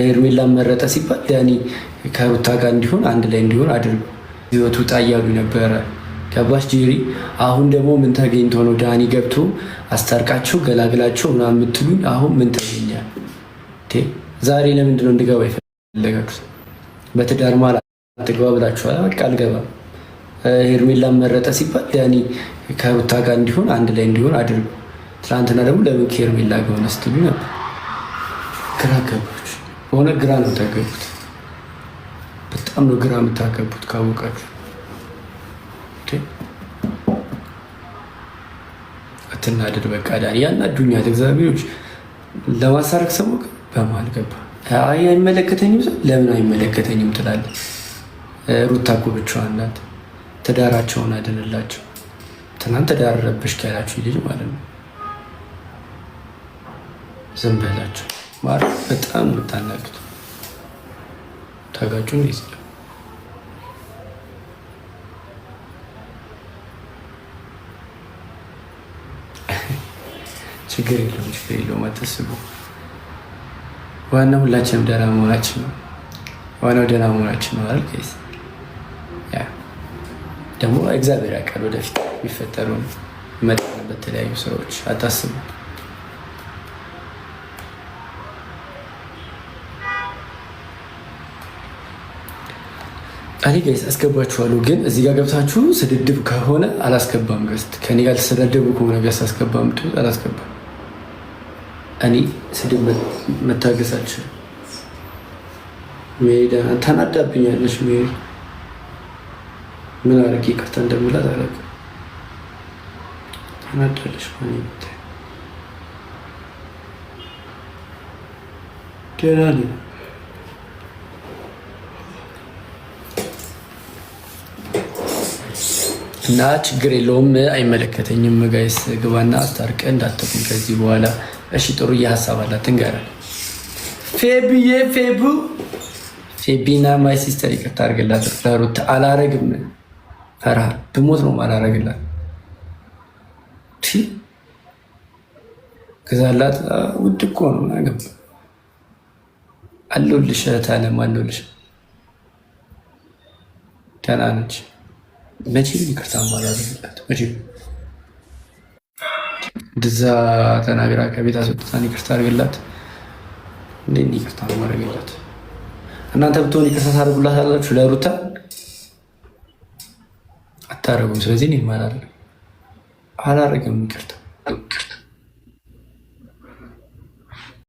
ሄርሜላ መረጠ ሲባል ዳኒ ከሩታ ጋር እንዲሆን አንድ ላይ እንዲሆን አድርጉ ህይወቱ ውጣ እያሉ ነበረ። ገባሽ ጄሪ? አሁን ደግሞ ምን ተገኝቶ ነው ዳኒ ገብቶ አስታርቃቸው ገላግላቸው ምናምን የምትሉኝ? አሁን ምን ተገኛል? ዛሬ ለምንድን ነው እንድገባ የፈለጋችሁት? በትዳር ማል አትግባ ብላችኋል። በቃ አልገባም። ሄርሜላ መረጠ ሲባል ዳኒ ከሩታ ጋር እንዲሆን አንድ ላይ እንዲሆን አድርጉ። ትናንትና ደግሞ ለምን ከሄርሜላ ጋር ሆነ ስትሉ ነበር። ግራ ገባችሁ። በሆነ ግራ ነው ታገቡት። በጣም ነው ግራ የምታገቡት ካወቃችሁ። አትናደድ። በቃ ዳኒ ያናዱኛል። እግዚአብሔሮች ለማሳረቅ ሰሞቅ በመሀል ገባ። አይ አይመለከተኝም። ለምን አይመለከተኝም ትላለህ? ሩታ እኮ ብቻዋን ናት። ትዳራቸውን አድንላቸው። ትናንት ትዳር ረብሽ ያላችሁ ልጅ ማለት ነው። ዝም በላቸው ማለት በጣም የምታናግቱ ታጋጩ እንዴት ነው? ችግር የለውም አታስቡ። ዋናው ሁላችንም ደህና መሆናችን ነው። ዋናው ደህና መሆናችን ነው አይደል? ከይስ ደግሞ እግዚአብሔር ያውቃል ወደፊት የሚፈጠሩን ይመጣል በተለያዩ ስራዎች አታስቡ። እኔ ጋይስ አስገባችኋለሁ፣ ግን እዚህ ጋር ገብታችሁ ስድድብ ከሆነ አላስገባም። ገስት ከኔ ጋር ተሰዳደቡ ከሆነ ገስ አስገባም አላስገባም። እኔ ስድብ መታገስ አልችልም። ሜዳ ተናዳብኛለች። ሜሪ ምን አረግ ይቅርታ እንደምላት አላውቅም። ተናዳለች። ደህና ነኝ እና ችግር የለውም። አይመለከተኝም። ጋይስ ግባና አስታርቀ እንዳትቁኝ ከዚህ በኋላ እሺ። ጥሩ ሀሳብ አላት እንገራል። ፌብዬ ፌቢና ማይ ሲስተር ይቅርታ አድርግላት ለሩት። አላረግም። ፈራ ብሞት ነው አላረግላት። ግዛላት። ውድ እኮ ነው። አገባ አለሁልሽ። እህታለም አለሁልሽ። ደህና ነች። መቼ ይቅርታ ማላረግላት? መቼ እንደዛ ተናግራ ከቤት አስወጥታን ይቅርታ አድርግላት። እንዴት ይቅርታ ማድረግላት? እናንተ ብትሆን ይቅርታ ታደርጉላት አላችሁ ለሩታ? አታረጉም። ስለዚህ እኔ አላረግም ይቅርታ